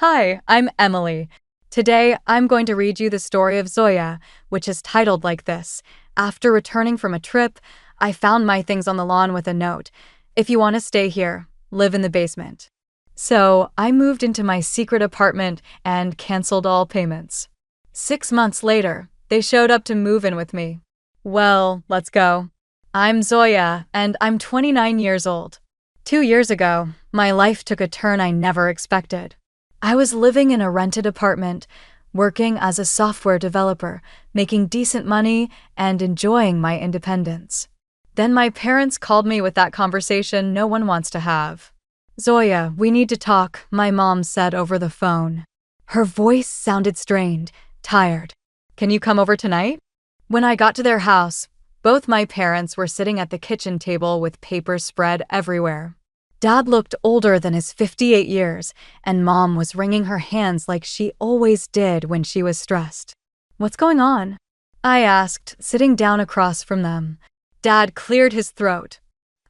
Hi, I'm Emily. Today, I'm going to read you the story of Zoya, which is titled like this. After returning from a trip, I found my things on the lawn with a note. If you want to stay here, live in the basement. So, I moved into my secret apartment and canceled all payments. 6 months later, they showed up to move in with me. Well, let's go. I'm Zoya, and I'm 29 years old. 2 years ago, my life took a turn I never expected. I was living in a rented apartment, working as a software developer, making decent money, and enjoying my independence. Then my parents called me with that conversation no one wants to have. "Zoya, we need to talk," my mom said over the phone. Her voice sounded strained, tired. "Can you come over tonight?" When I got to their house, both my parents were sitting at the kitchen table with papers spread everywhere. Dad looked older than his 58 years, and Mom was wringing her hands like she always did when she was stressed. "What's going on?" I asked, sitting down across from them. Dad cleared his throat.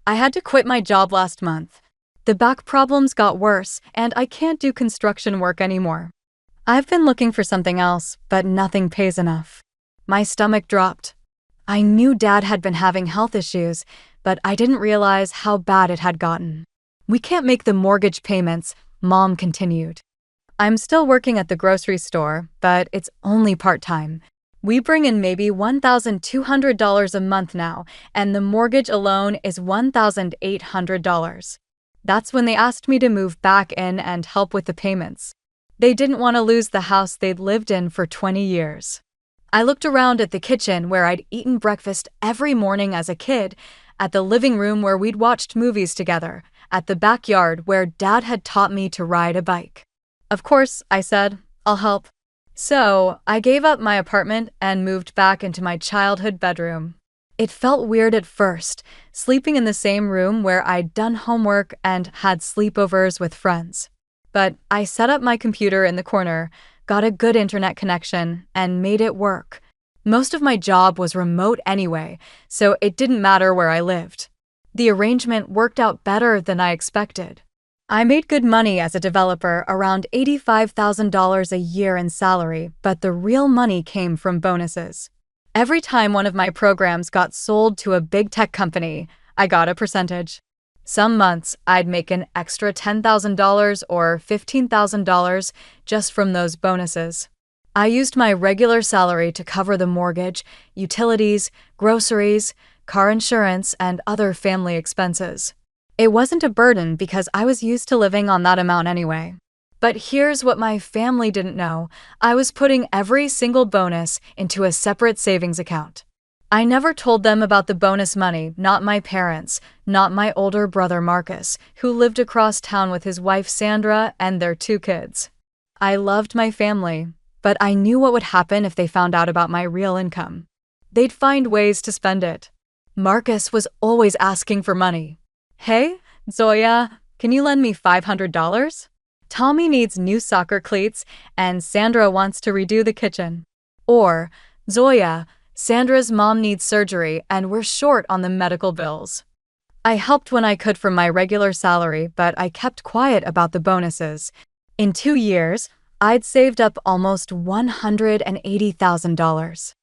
"I had to quit my job last month. The back problems got worse, and I can't do construction work anymore. I've been looking for something else, but nothing pays enough." My stomach dropped. I knew Dad had been having health issues, but I didn't realize how bad it had gotten. "We can't make the mortgage payments," Mom continued. "I'm still working at the grocery store, but it's only part-time. We bring in maybe $1,200 a month now, and the mortgage alone is $1,800. That's when they asked me to move back in and help with the payments. They didn't want to lose the house they'd lived in for 20 years. I looked around at the kitchen where I'd eaten breakfast every morning as a kid, at the living room where we'd watched movies together, at the backyard where Dad had taught me to ride a bike. "Of course," I said, "I'll help." So, I gave up my apartment and moved back into my childhood bedroom. It felt weird at first, sleeping in the same room where I'd done homework and had sleepovers with friends. But I set up my computer in the corner, got a good internet connection, and made it work. Most of my job was remote anyway, so it didn't matter where I lived. The arrangement worked out better than I expected. I made good money as a developer, around $85,000 a year in salary, but the real money came from bonuses. Every time one of my programs got sold to a big tech company, I got a percentage. Some months, I'd make an extra $10,000 or $15,000 just from those bonuses. I used my regular salary to cover the mortgage, utilities, groceries, car insurance, and other family expenses. It wasn't a burden because I was used to living on that amount anyway. But here's what my family didn't know. I was putting every single bonus into a separate savings account. I never told them about the bonus money, not my parents, not my older brother Marcus, who lived across town with his wife Sandra and their 2 kids. I loved my family, but I knew what would happen if they found out about my real income. They'd find ways to spend it. Marcus was always asking for money. "Hey, Zoya, can you lend me $500? Tommy needs new soccer cleats, and Sandra wants to redo the kitchen." Or, "Zoya, Sandra's mom needs surgery and we're short on the medical bills." I helped when I could from my regular salary, but I kept quiet about the bonuses. In 2 years, I'd saved up almost $180,000.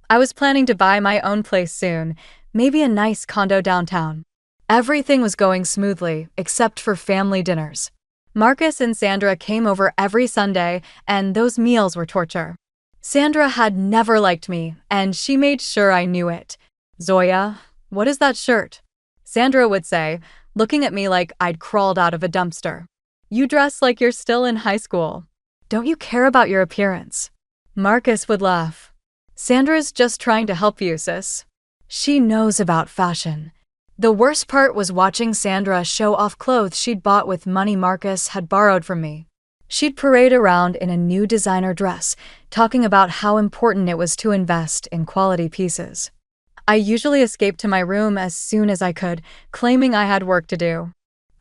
I was planning to buy my own place soon, maybe a nice condo downtown. Everything was going smoothly, except for family dinners. Marcus and Sandra came over every Sunday, and those meals were torture. Sandra had never liked me, and she made sure I knew it. "Zoya, what is that shirt?" Sandra would say, looking at me like I'd crawled out of a dumpster. "You dress like you're still in high school. Don't you care about your appearance?" Marcus would laugh. "Sandra's just trying to help you, sis. She knows about fashion." The worst part was watching Sandra show off clothes she'd bought with money Marcus had borrowed from me. She'd parade around in a new designer dress, talking about how important it was to invest in quality pieces. I usually escaped to my room as soon as I could, claiming I had work to do.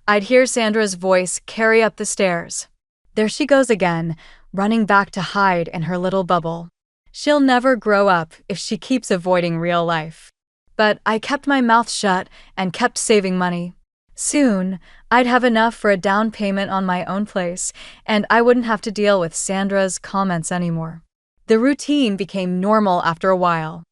I'd hear Sandra's voice carry up the stairs. There she goes again, running back to hide in her little bubble. She'll never grow up if she keeps avoiding real life. But I kept my mouth shut and kept saving money. Soon, I'd have enough for a down payment on my own place, and I wouldn't have to deal with Sandra's comments anymore. The routine became normal after a while.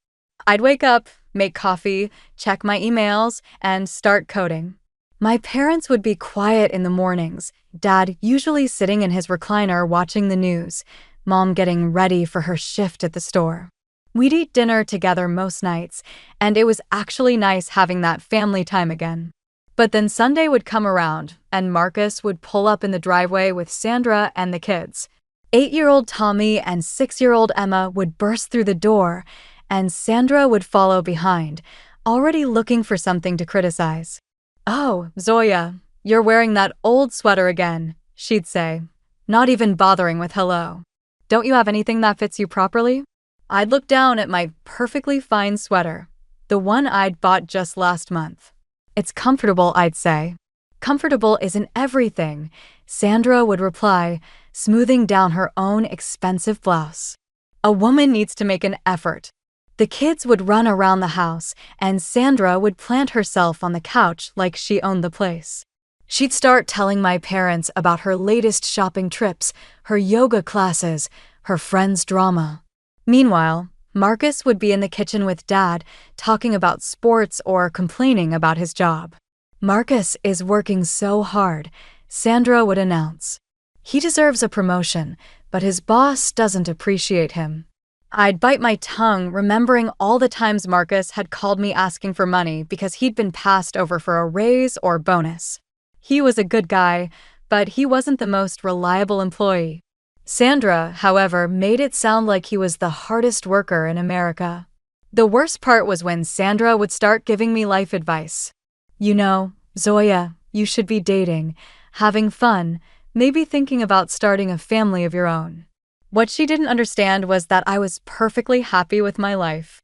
I'd wake up, make coffee, check my emails, and start coding. My parents would be quiet in the mornings, Dad usually sitting in his recliner watching the news, Mom getting ready for her shift at the store. We'd eat dinner together most nights, and it was actually nice having that family time again. But then Sunday would come around, and Marcus would pull up in the driveway with Sandra and the kids. 8-year-old Tommy and 6-year-old Emma would burst through the door, and Sandra would follow behind, already looking for something to criticize. "Oh, Zoya, you're wearing that old sweater again," she'd say, not even bothering with hello. "Don't you have anything that fits you properly?" I'd look down at my perfectly fine sweater, the one I'd bought just last month. "It's comfortable," I'd say. "Comfortable isn't everything," Sandra would reply, smoothing down her own expensive blouse. "A woman needs to make an effort." The kids would run around the house, and Sandra would plant herself on the couch like she owned the place. She'd start telling my parents about her latest shopping trips, her yoga classes, her friends' drama. Meanwhile, Marcus would be in the kitchen with Dad, talking about sports or complaining about his job. "Marcus is working so hard," Sandra would announce. "He deserves a promotion, but his boss doesn't appreciate him." I'd bite my tongue, remembering all the times Marcus had called me asking for money because he'd been passed over for a raise or bonus. He was a good guy, but he wasn't the most reliable employee. Sandra, however, made it sound like he was the hardest worker in America. The worst part was when Sandra would start giving me life advice. "You know, Zoya, you should be dating, having fun, maybe thinking about starting a family of your own." What she didn't understand was that I was perfectly happy with my life.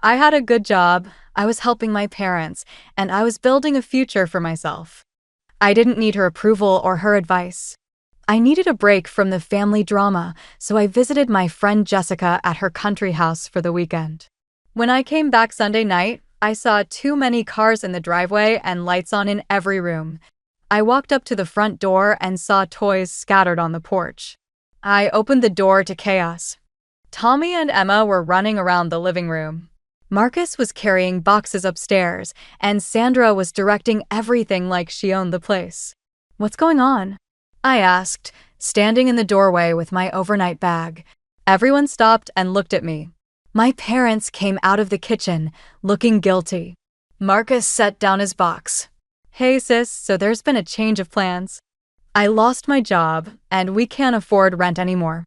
I had a good job, I was helping my parents, and I was building a future for myself. I didn't need her approval or her advice. I needed a break from the family drama, so I visited my friend Jessica at her country house for the weekend. When I came back Sunday night, I saw too many cars in the driveway and lights on in every room. I walked up to the front door and saw toys scattered on the porch. I opened the door to chaos. Tommy and Emma were running around the living room. Marcus was carrying boxes upstairs, and Sandra was directing everything like she owned the place. "What's going on?" I asked, standing in the doorway with my overnight bag. Everyone stopped and looked at me. My parents came out of the kitchen, looking guilty. Marcus set down his box. "Hey sis, so there's been a change of plans. I lost my job, and we can't afford rent anymore."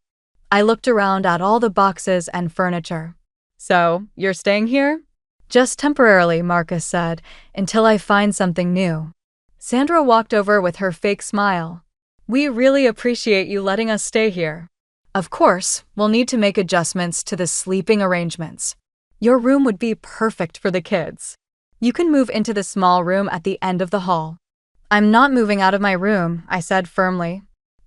I looked around at all the boxes and furniture. "So, you're staying here?" "Just temporarily," Marcus said, "until I find something new." Sandra walked over with her fake smile. "We really appreciate you letting us stay here. Of course, we'll need to make adjustments to the sleeping arrangements. Your room would be perfect for the kids. You can move into the small room at the end of the hall." "I'm not moving out of my room," I said firmly.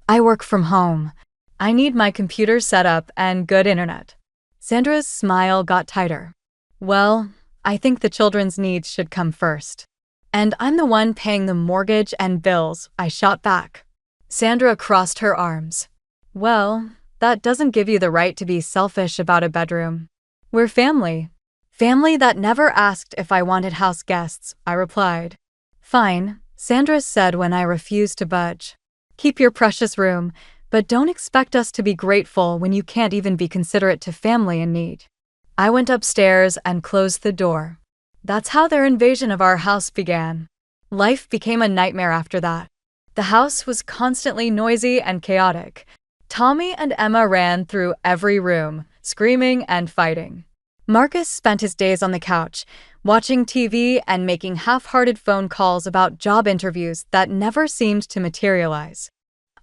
"I work from home. I need my computer set up and good internet." Sandra's smile got tighter. "Well, I think the children's needs should come first. And I'm the one paying the mortgage and bills," I shot back. Sandra crossed her arms. "Well, that doesn't give you the right to be selfish about a bedroom. We're family." "Family that never asked if I wanted house guests," I replied. "Fine," Sandra said when I refused to budge. "Keep your precious room, but don't expect us to be grateful when you can't even be considerate to family in need." I went upstairs and closed the door. That's how their invasion of our house began. Life became a nightmare after that. The house was constantly noisy and chaotic. Tommy and Emma ran through every room, screaming and fighting. Marcus spent his days on the couch, watching TV and making half-hearted phone calls about job interviews that never seemed to materialize.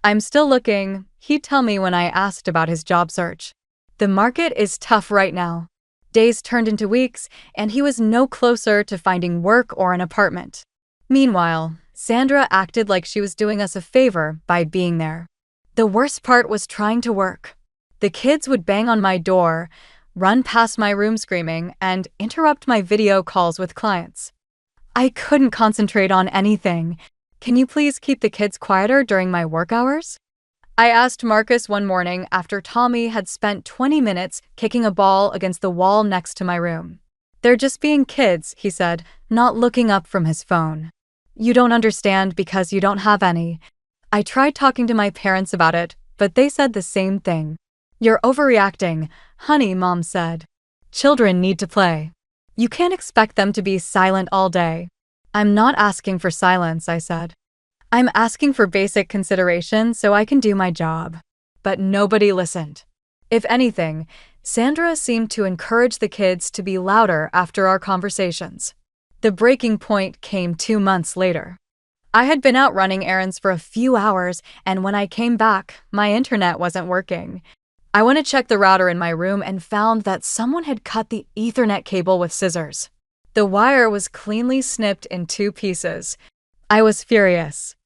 "I'm still looking," he'd tell me when I asked about his job search. The market is tough right now. Days turned into weeks, and he was no closer to finding work or an apartment. Meanwhile, Sandra acted like she was doing us a favor by being there. The worst part was trying to work. The kids would bang on my door, run past my room screaming, and interrupt my video calls with clients. I couldn't concentrate on anything. Can you please keep the kids quieter during my work hours? I asked Marcus one morning after Tommy had spent 20 minutes kicking a ball against the wall next to my room. They're just being kids, he said, not looking up from his phone. You don't understand because you don't have any. I tried talking to my parents about it, but they said the same thing. You're overreacting, honey, Mom said. Children need to play. You can't expect them to be silent all day. I'm not asking for silence, I said. I'm asking for basic consideration so I can do my job. But nobody listened. If anything, Sandra seemed to encourage the kids to be louder after our conversations. The breaking point came 2 months later. I had been out running errands for a few hours, and when I came back, my internet wasn't working. I went to check the router in my room and found that someone had cut the Ethernet cable with scissors. The wire was cleanly snipped in 2 pieces. I was furious.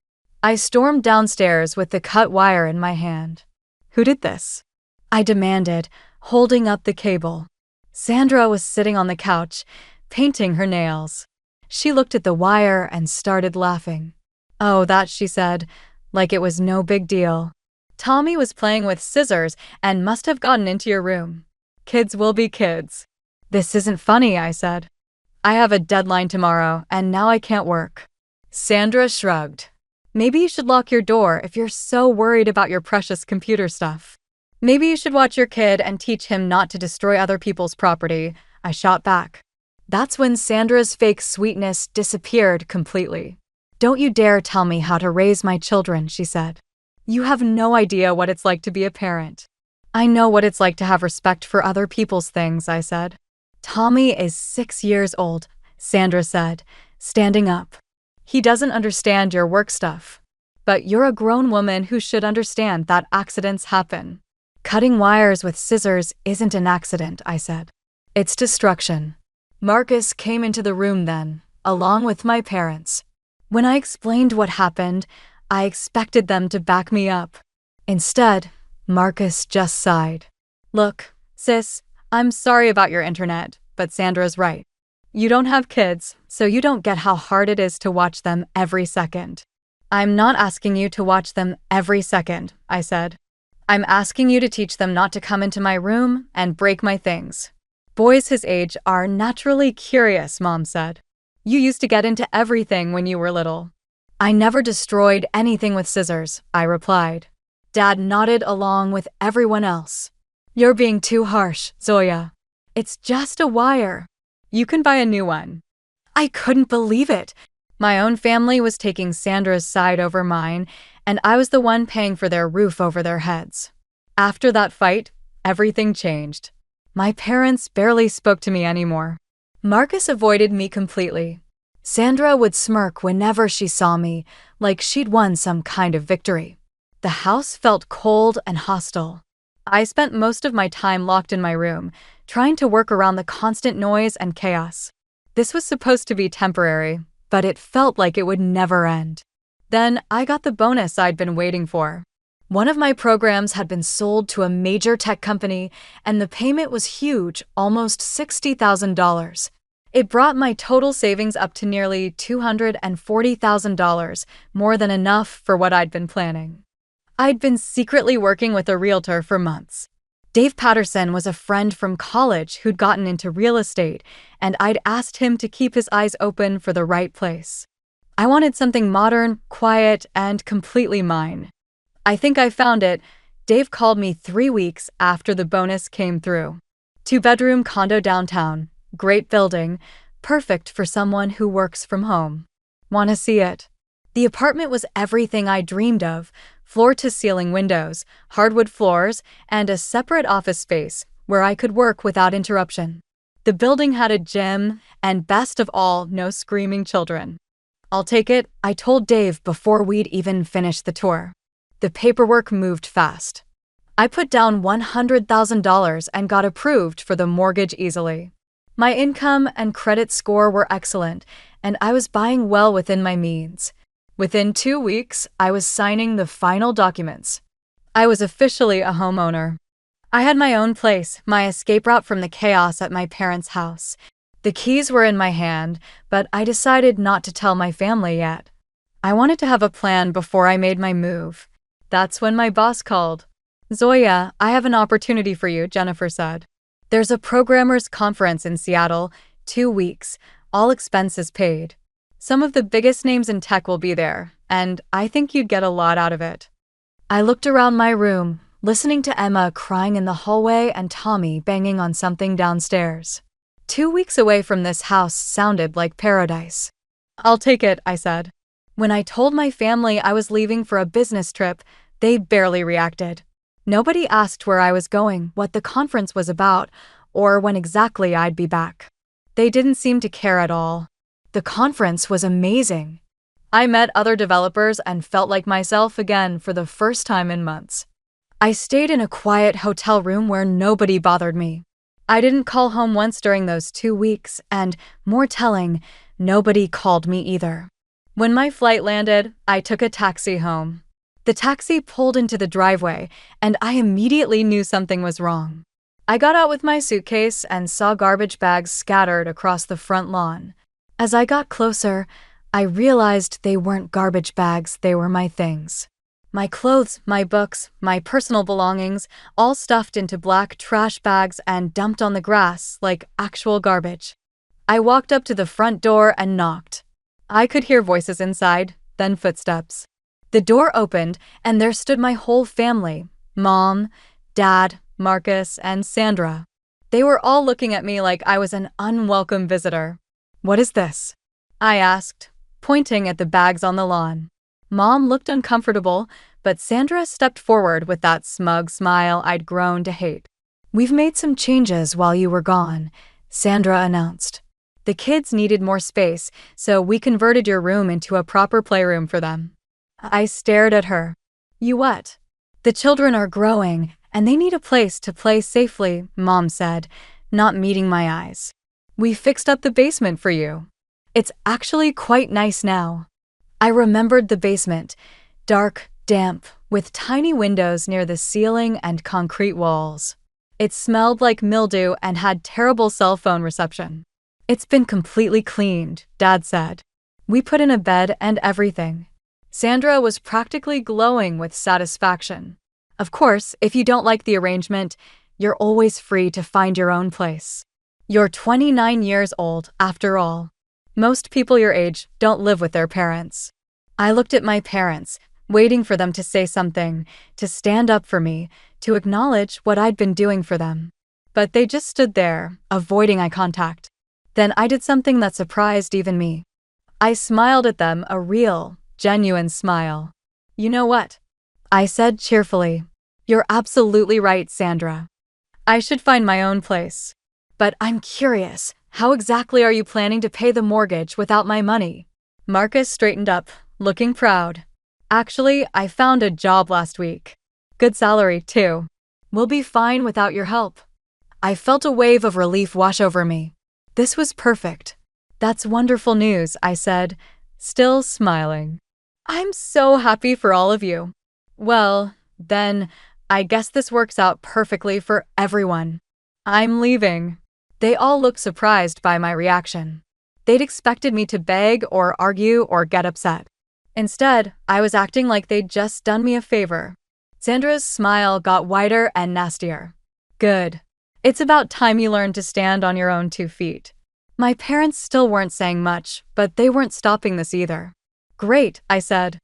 I stormed downstairs with the cut wire in my hand. Who did this? I demanded, holding up the cable. Sandra was sitting on the couch, painting her nails. She looked at the wire and started laughing. Oh, that, she said, like it was no big deal. Tommy was playing with scissors and must have gotten into your room. Kids will be kids. This isn't funny, I said. I have a deadline tomorrow, and now I can't work. Sandra shrugged. Maybe you should lock your door if you're so worried about your precious computer stuff. Maybe you should watch your kid and teach him not to destroy other people's property, I shot back. That's when Sandra's fake sweetness disappeared completely. Don't you dare tell me how to raise my children, she said. You have no idea what it's like to be a parent. I know what it's like to have respect for other people's things, I said. Tommy is 6 years old, Sandra said, standing up. He doesn't understand your work stuff. But you're a grown woman who should understand that accidents happen. Cutting wires with scissors isn't an accident, I said. It's destruction. Marcus came into the room then, along with my parents. When I explained what happened, I expected them to back me up. Instead, Marcus just sighed. Look, sis, I'm sorry about your internet, but Sandra's right. You don't have kids, so you don't get how hard it is to watch them every second. I'm not asking you to watch them every second, I said. I'm asking you to teach them not to come into my room and break my things. Boys his age are naturally curious, Mom said. You used to get into everything when you were little. I never destroyed anything with scissors, I replied. Dad nodded along with everyone else. You're being too harsh, Zoya. It's just a wire. You can buy a new one. I couldn't believe it. My own family was taking Sandra's side over mine, and I was the one paying for their roof over their heads. After that fight, everything changed. My parents barely spoke to me anymore. Marcus avoided me completely. Sandra would smirk whenever she saw me, like she'd won some kind of victory. The house felt cold and hostile. I spent most of my time locked in my room, trying to work around the constant noise and chaos. This was supposed to be temporary, but it felt like it would never end. Then I got the bonus I'd been waiting for. One of my programs had been sold to a major tech company, and the payment was huge, almost $60,000. It brought my total savings up to nearly $240,000, more than enough for what I'd been planning. I'd been secretly working with a realtor for months. Dave Patterson was a friend from college who'd gotten into real estate, and I'd asked him to keep his eyes open for the right place. I wanted something modern, quiet, and completely mine. I think I found it. Dave called me 3 weeks after the bonus came through. 2-bedroom condo downtown, great building, perfect for someone who works from home. Want to see it? The apartment was everything I dreamed of. Floor-to-ceiling windows, hardwood floors, and a separate office space where I could work without interruption. The building had a gym, and best of all, no screaming children. I'll take it, I told Dave before we'd even finished the tour. The paperwork moved fast. I put down $100,000 and got approved for the mortgage easily. My income and credit score were excellent, and I was buying well within my means. Within 2 weeks, I was signing the final documents. I was officially a homeowner. I had my own place, my escape route from the chaos at my parents' house. The keys were in my hand, but I decided not to tell my family yet. I wanted to have a plan before I made my move. That's when my boss called. Zoya, I have an opportunity for you, Jennifer said. There's a programmers conference in Seattle, 2 weeks, all expenses paid. Some of the biggest names in tech will be there, and I think you'd get a lot out of it. I looked around my room, listening to Emma crying in the hallway and Tommy banging on something downstairs. 2 weeks away from this house sounded like paradise. I'll take it, I said. When I told my family I was leaving for a business trip, they barely reacted. Nobody asked where I was going, what the conference was about, or when exactly I'd be back. They didn't seem to care at all. The conference was amazing. I met other developers and felt like myself again for the first time in months. I stayed in a quiet hotel room where nobody bothered me. I didn't call home once during those 2 weeks, and, more telling, nobody called me either. When my flight landed, I took a taxi home. The taxi pulled into the driveway, and I immediately knew something was wrong. I got out with my suitcase and saw garbage bags scattered across the front lawn. As I got closer, I realized they weren't garbage bags, they were my things. My clothes, my books, my personal belongings, all stuffed into black trash bags and dumped on the grass like actual garbage. I walked up to the front door and knocked. I could hear voices inside, then footsteps. The door opened, and there stood my whole family: Mom, Dad, Marcus, and Sandra. They were all looking at me like I was an unwelcome visitor. "What is this?" I asked, pointing at the bags on the lawn. Mom looked uncomfortable, but Sandra stepped forward with that smug smile I'd grown to hate. "We've made some changes while you were gone," Sandra announced. "The kids needed more space, so we converted your room into a proper playroom for them." I stared at her. "You what?" "The children are growing, and they need a place to play safely," Mom said, not meeting my eyes. "We fixed up the basement for you. It's actually quite nice now." I remembered the basement, dark, damp, with tiny windows near the ceiling and concrete walls. It smelled like mildew and had terrible cell phone reception. "It's been completely cleaned," Dad said. "We put in a bed and everything." Sandra was practically glowing with satisfaction. "Of course, if you don't like the arrangement, you're always free to find your own place. You're 29 years old, after all. Most people your age don't live with their parents." I looked at my parents, waiting for them to say something, to stand up for me, to acknowledge what I'd been doing for them. But they just stood there, avoiding eye contact. Then I did something that surprised even me. I smiled at them, a real, genuine smile. "You know what?" I said cheerfully. "You're absolutely right, Sandra. I should find my own place. But I'm curious, how exactly are you planning to pay the mortgage without my money?" Marcus straightened up, looking proud. "Actually, I found a job last week. Good salary, too. We'll be fine without your help." I felt a wave of relief wash over me. This was perfect. "That's wonderful news," I said, still smiling. "I'm so happy for all of you." "Well, then, I guess this works out perfectly for everyone. I'm leaving." They all looked surprised by my reaction. They'd expected me to beg or argue or get upset. Instead, I was acting like they'd just done me a favor. Sandra's smile got wider and nastier. "Good. It's about time you learned to stand on your own 2 feet." My parents still weren't saying much, but they weren't stopping this either. "Great," I said.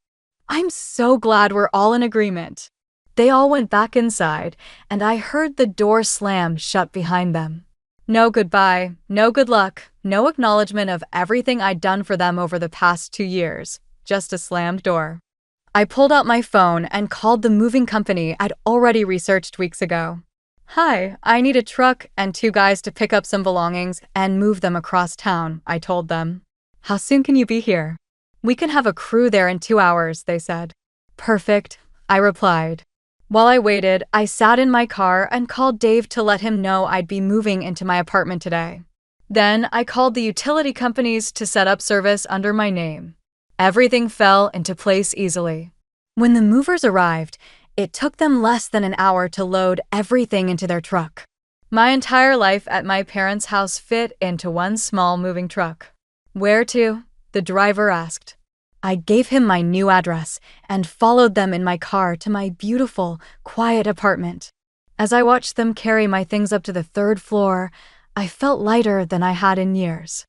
"I'm so glad we're all in agreement." They all went back inside, and I heard the door slam shut behind them. No goodbye, no good luck, no acknowledgement of everything I'd done for them over the past 2 years, just a slammed door. I pulled out my phone and called the moving company I'd already researched weeks ago. "Hi, I need a truck and 2 guys to pick up some belongings and move them across town," I told them. "How soon can you be here?" "We can have a crew there in 2 hours," they said. "Perfect," I replied. While I waited, I sat in my car and called Dave to let him know I'd be moving into my apartment today. Then I called the utility companies to set up service under my name. Everything fell into place easily. When the movers arrived, it took them less than an hour to load everything into their truck. My entire life at my parents' house fit into one small moving truck. "Where to?" the driver asked. I gave him my new address and followed them in my car to my beautiful, quiet apartment. As I watched them carry my things up to the third floor, I felt lighter than I had in years.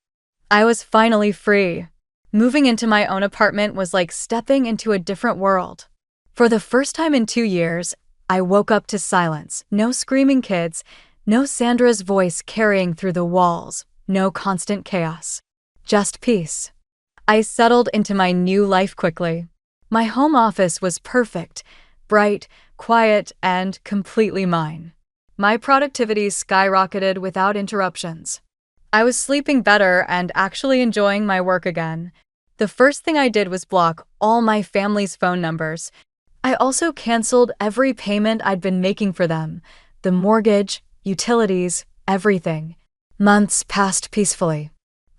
I was finally free. Moving into my own apartment was like stepping into a different world. For the first time in 2 years, I woke up to silence. No screaming kids, no Sandra's voice carrying through the walls, no constant chaos. Just peace. I settled into my new life quickly. My home office was perfect, bright, quiet, and completely mine. My productivity skyrocketed without interruptions. I was sleeping better and actually enjoying my work again. The first thing I did was block all my family's phone numbers. I also canceled every payment I'd been making for them, the mortgage, utilities, everything. Months passed peacefully.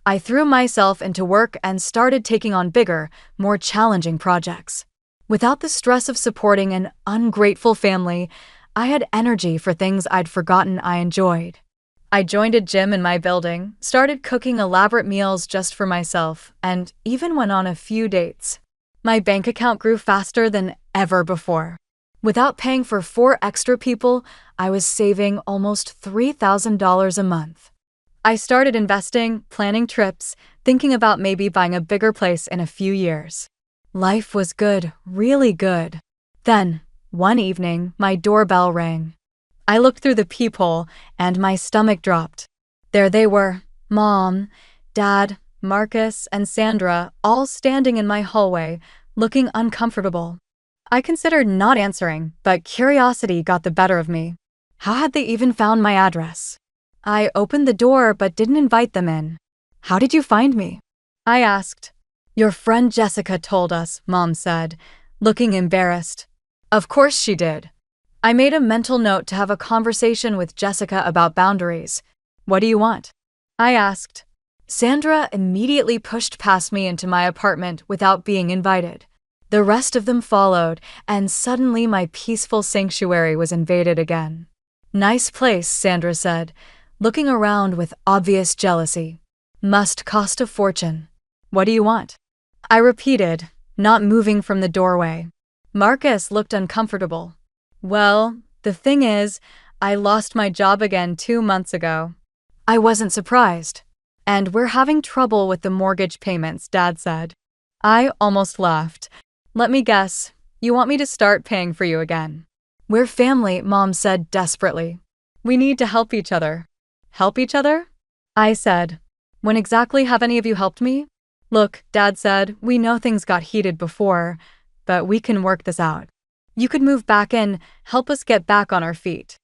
I threw myself into work and started taking on bigger, more challenging projects. Without the stress of supporting an ungrateful family, I had energy for things I'd forgotten I enjoyed. I joined a gym in my building, started cooking elaborate meals just for myself, and even went on a few dates. My bank account grew faster than ever before. Without paying for 4 extra people, I was saving almost $3,000 a month. I started investing, planning trips, thinking about maybe buying a bigger place in a few years. Life was good, really good. Then, one evening, my doorbell rang. I looked through the peephole, and my stomach dropped. There they were, Mom, Dad, Marcus, and Sandra, all standing in my hallway, looking uncomfortable. I considered not answering, but curiosity got the better of me. How had they even found my address? I opened the door but didn't invite them in. How did you find me? I asked. Your friend Jessica told us, Mom said, looking embarrassed. Of course she did. I made a mental note to have a conversation with Jessica about boundaries. What do you want? I asked. Sandra immediately pushed past me into my apartment without being invited. The rest of them followed, and suddenly my peaceful sanctuary was invaded again. Nice place, Sandra said, looking around with obvious jealousy. Must cost a fortune. What do you want? I repeated, not moving from the doorway. Marcus looked uncomfortable. Well, the thing is, I lost my job again 2 months ago. I wasn't surprised. And we're having trouble with the mortgage payments, Dad said. I almost laughed. Let me guess, you want me to start paying for you again. We're family, Mom said desperately. We need to help each other. Help each other? I said. When exactly have any of you helped me? Look, Dad said, we know things got heated before, but we can work this out. You could move back in, help us get back on our feet.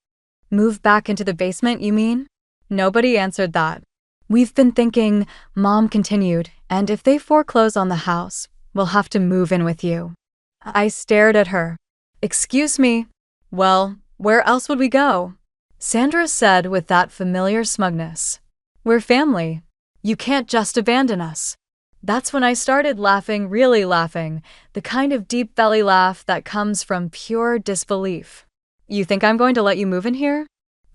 Move back into the basement, you mean? Nobody answered that. We've been thinking, Mom continued, and if they foreclose on the house, we'll have to move in with you. I stared at her. Excuse me? Well, where else would we go? Sandra said with that familiar smugness. We're family. You can't just abandon us. That's when I started laughing, really laughing, the kind of deep belly laugh that comes from pure disbelief. You think I'm going to let you move in here?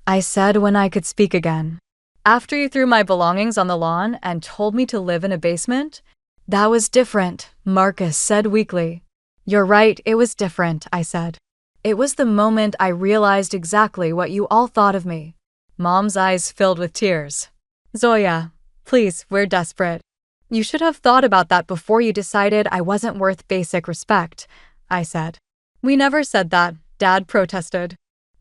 I said when I could speak again. After you threw my belongings on the lawn and told me to live in a basement? That was different, Marcus said weakly. You're right, it was different, I said. It was the moment I realized exactly what you all thought of me. Mom's eyes filled with tears. Zoya, please, we're desperate. You should have thought about that before you decided I wasn't worth basic respect, I said. We never said that, Dad protested.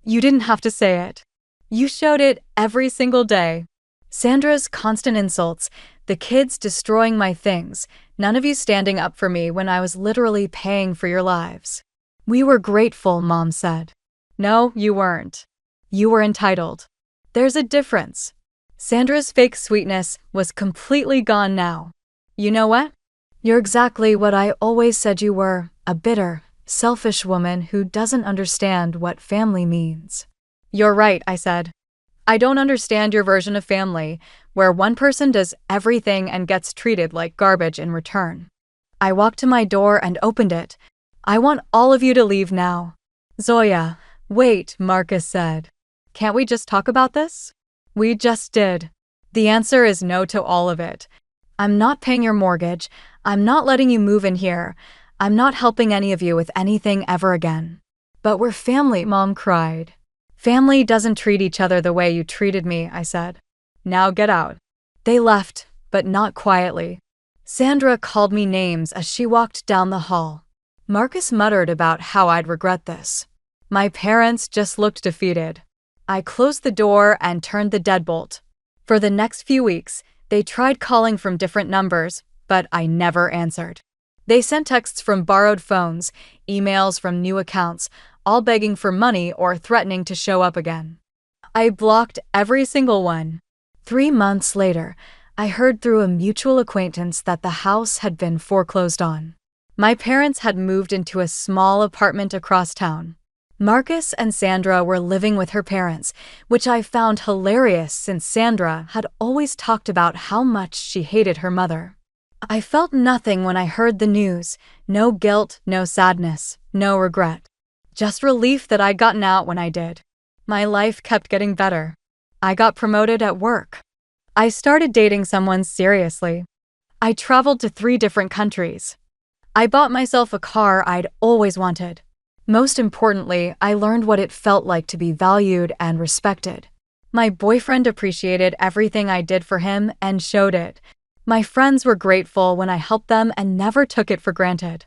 You didn't have to say it. You showed it every single day. Sandra's constant insults, the kids destroying my things, none of you standing up for me when I was literally paying for your lives. We were grateful, Mom said. No, you weren't. You were entitled. There's a difference. Sandra's fake sweetness was completely gone now. You know what? You're exactly what I always said you were, a bitter, selfish woman who doesn't understand what family means. You're right, I said. I don't understand your version of family, where one person does everything and gets treated like garbage in return. I walked to my door and opened it. I want all of you to leave now. Zoya, wait, Marcus said. Can't we just talk about this? We just did. The answer is no to all of it. I'm not paying your mortgage. I'm not letting you move in here. I'm not helping any of you with anything ever again. But we're family, Mom cried. Family doesn't treat each other the way you treated me, I said. Now get out. They left, but not quietly. Sandra called me names as she walked down the hall. Marcus muttered about how I'd regret this. My parents just looked defeated. I closed the door and turned the deadbolt. For the next few weeks, they tried calling from different numbers, but I never answered. They sent texts from borrowed phones, emails from new accounts, all begging for money or threatening to show up again. I blocked every single one. 3 months later, I heard through a mutual acquaintance that the house had been foreclosed on. My parents had moved into a small apartment across town. Marcus and Sandra were living with her parents, which I found hilarious since Sandra had always talked about how much she hated her mother. I felt nothing when I heard the news. No guilt, no sadness, no regret. Just relief that I'd gotten out when I did. My life kept getting better. I got promoted at work. I started dating someone seriously. I traveled to 3 different countries. I bought myself a car I'd always wanted. Most importantly, I learned what it felt like to be valued and respected. My boyfriend appreciated everything I did for him and showed it. My friends were grateful when I helped them and never took it for granted.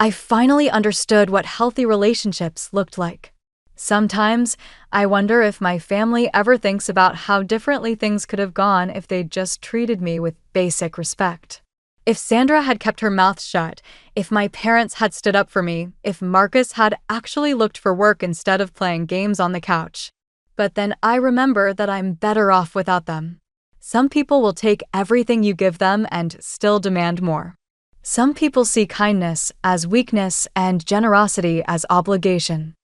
I finally understood what healthy relationships looked like. Sometimes, I wonder if my family ever thinks about how differently things could have gone if they'd just treated me with basic respect. If Sandra had kept her mouth shut, if my parents had stood up for me, if Marcus had actually looked for work instead of playing games on the couch. But then I remember that I'm better off without them. Some people will take everything you give them and still demand more. Some people see kindness as weakness and generosity as obligation.